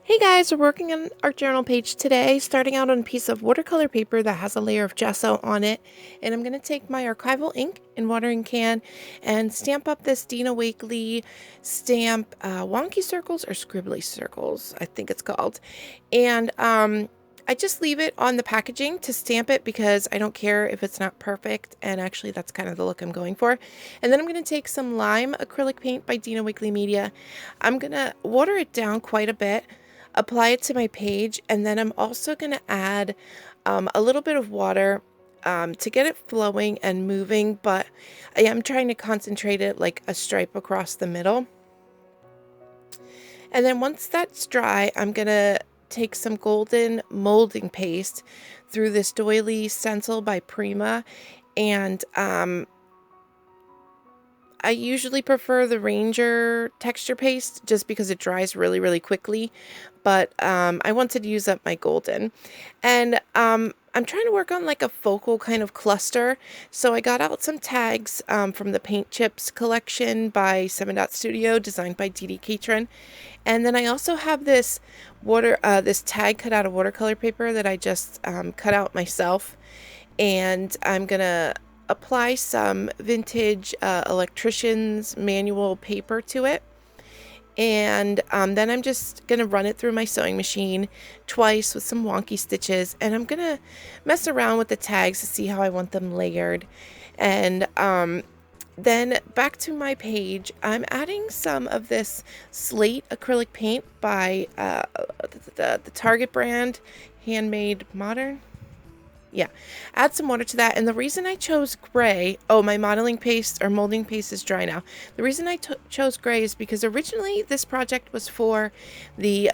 Hey guys, we're working on our journal page today, starting out on a piece of watercolor paper that has a layer of gesso on it. And I'm going to take my archival ink and watering can and stamp up this Dina Wakley stamp, wonky circles or scribbly circles, I think it's called. And I just leave it on the packaging to stamp it because I don't care if it's not perfect. And actually that's kind of the look I'm going for. And then I'm going to take some lime acrylic paint by Dina Wakley Media. I'm going to water it down quite a bit, apply it to my page, and then I'm also going to add a little bit of water to get it flowing and moving, but I am trying to concentrate it like a stripe across the middle. And then once that's dry, I'm going to take some golden molding paste through this doily stencil by Prima, and I usually prefer the Ranger texture paste just because it dries really, really quickly. But I wanted to use up my golden. And I'm trying to work on like a focal kind of cluster. So I got out some tags from the Paint Chips collection by 7 Dot Studio, designed by Dee Dee Catron. And then I also have this this tag cut out of watercolor paper that I just cut out myself. And I'm going to apply some vintage electrician's manual paper to it. And then I'm just going to run it through my sewing machine twice with some wonky stitches. And I'm going to mess around with the tags to see how I want them layered. And then back to my page, I'm adding some of this slate acrylic paint by the Target brand, Handmade Modern. Yeah, add some water to that. And the reason I chose gray, my modeling paste or molding paste is dry now. The reason I chose gray is because originally this project was for the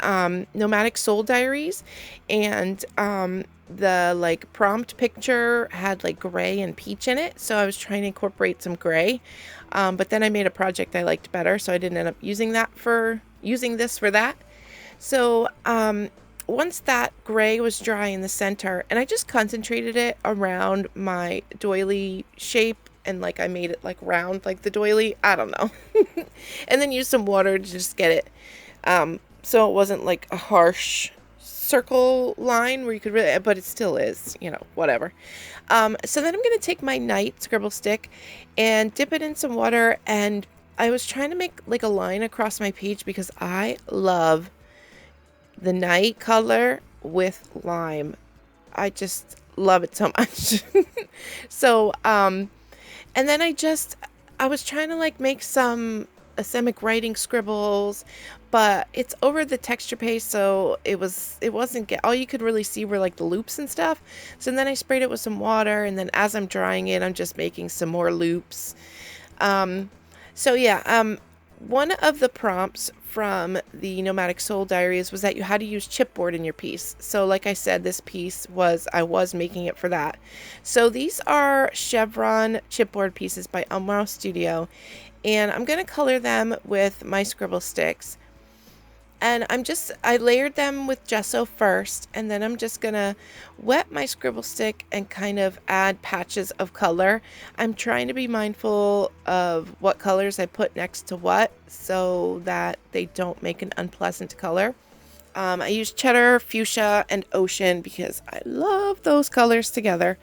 Nomadic Soul Diaries, and the like prompt picture had like gray and peach in it, so I was trying to incorporate some gray, but then I made a project I liked better, so I didn't end up using this for that. So once that gray was dry in the center, and I just concentrated it around my doily shape, and like I made it like round like the doily, I don't know. And then used some water to just get it so it wasn't like a harsh circle line where you could really, but it still is, whatever. So then I'm going to take my Night scribble stick and dip it in some water, and I was trying to make like a line across my page because I love the Night color with lime. I just love it so much. So and then I was trying to like make some asemic writing scribbles, but it's over the texture paste, so it wasn't all you could really see were like the loops and stuff. So then I sprayed it with some water, and then as I'm drying it, I'm just making some more loops. So yeah, one of the prompts from the Nomadic Soul Diaries was that you had to use chipboard in your piece. So like I said, this piece I was making it for that. So these are chevron chipboard pieces by Umrao Studio, and I'm going to color them with my scribble sticks. And I layered them with gesso first, and then I'm just gonna wet my scribble stick and kind of add patches of color. I'm trying to be mindful of what colors I put next to what so that they don't make an unpleasant color. I use cheddar, fuchsia, and ocean because I love those colors together.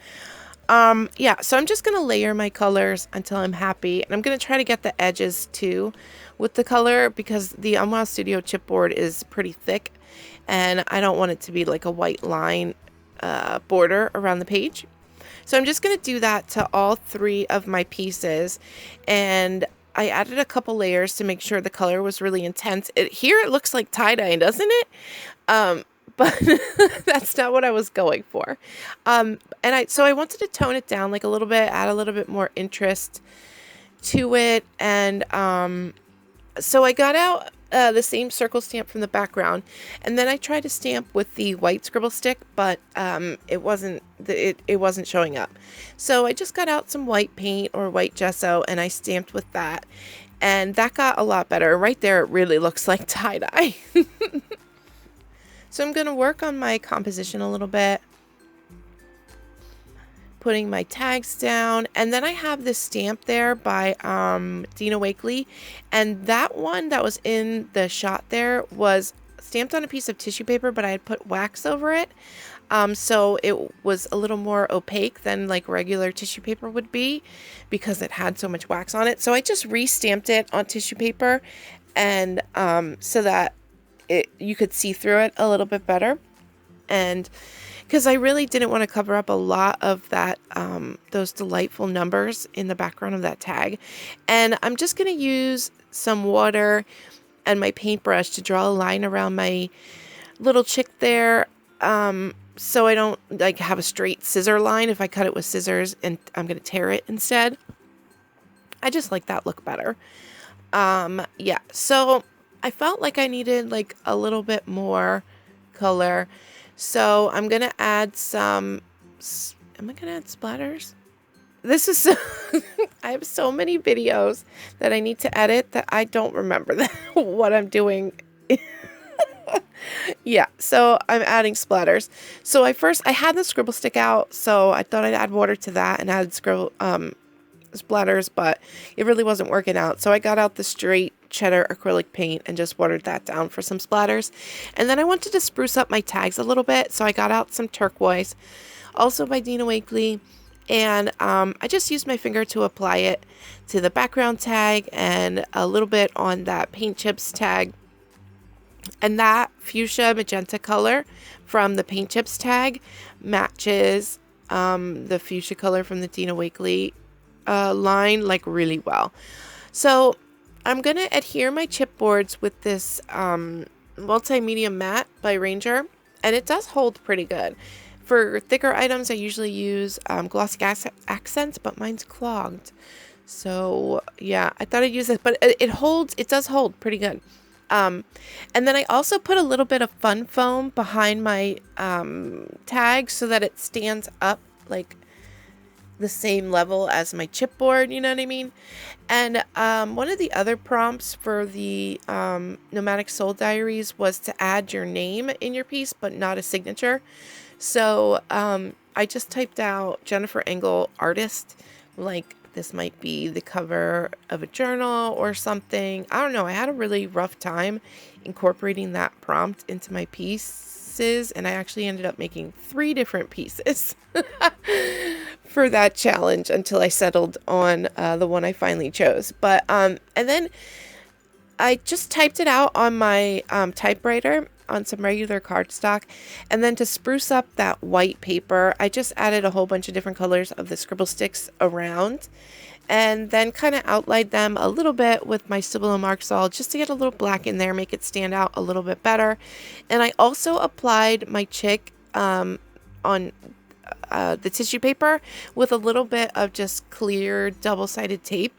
Yeah, so I'm just going to layer my colors until I'm happy. And I'm going to try to get the edges too with the color because the Umrao Studio chipboard is pretty thick. And I don't want it to be like a white line border around the page. So I'm just going to do that to all 3 of my pieces. And I added a couple layers to make sure the color was really intense. Here it looks like tie-dye, doesn't it? But that's not what I was going for. So I wanted to tone it down like a little bit, add a little bit more interest to it. And so I got out the same circle stamp from the background, and then I tried to stamp with the white scribble stick, but it wasn't showing up. So I just got out some white paint or white gesso, and I stamped with that, and that got a lot better. Right there, it really looks like tie-dye. So I'm going to work on my composition a little bit, putting my tags down, and then I have this stamp there by Dina Wakley, and that one that was in the shot there was stamped on a piece of tissue paper, but I had put wax over it. So it was a little more opaque than like regular tissue paper would be because it had so much wax on it. So I just re-stamped it on tissue paper, and so that you could see through it a little bit better. And because I really didn't want to cover up a lot of that, those delightful numbers in the background of that tag. And I'm just going to use some water and my paintbrush to draw a line around my little chick there. So I don't like have a straight scissor line if I cut it with scissors, and I'm going to tear it instead. I just like that look better. Yeah, so I felt like I needed like a little bit more color. So I'm going to add some, am I going to add splatters? This is, I have so many videos that I need to edit that I don't remember what I'm doing. Yeah, so I'm adding splatters. So I had the scribble stick out, so I thought I'd add water to that and add splatters, but it really wasn't working out. So I got out the straight cheddar acrylic paint and just watered that down for some splatters. And then I wanted to spruce up my tags a little bit, so I got out some turquoise, also by Dina Wakley, and I just used my finger to apply it to the background tag and a little bit on that paint chips tag. And that fuchsia magenta color from the paint chips tag matches the fuchsia color from the Dina Wakley line like really well. So I'm going to adhere my chipboards with this multimedia matte by Ranger, and it does hold pretty good. For thicker items, I usually use glossy accents, but mine's clogged. So yeah, I thought I'd use this, but it does hold pretty good. And then I also put a little bit of fun foam behind my tag so that it stands up like the same level as my chipboard, you know what I mean? And one of the other prompts for the Nomadic Soul Diaries was to add your name in your piece, but not a signature. So I just typed out Jennifer Engel, artist, like this might be the cover of a journal or something. I don't know. I had a really rough time incorporating that prompt into my pieces, and I actually ended up making 3 different pieces for that challenge until I settled on the one I finally chose. But and then I just typed it out on my typewriter on some regular cardstock, and then to spruce up that white paper, I just added a whole bunch of different colors of the scribble sticks around, and then kind of outlined them a little bit with my Stabilo Marxol just to get a little black in there, make it stand out a little bit better. And I also applied my chick on the tissue paper with a little bit of just clear double-sided tape,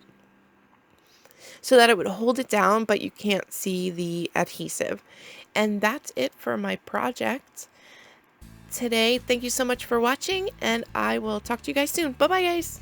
so that it would hold it down, but you can't see the adhesive. And that's it for my project today. Thank you so much for watching, and I will talk to you guys soon. Bye-bye, guys.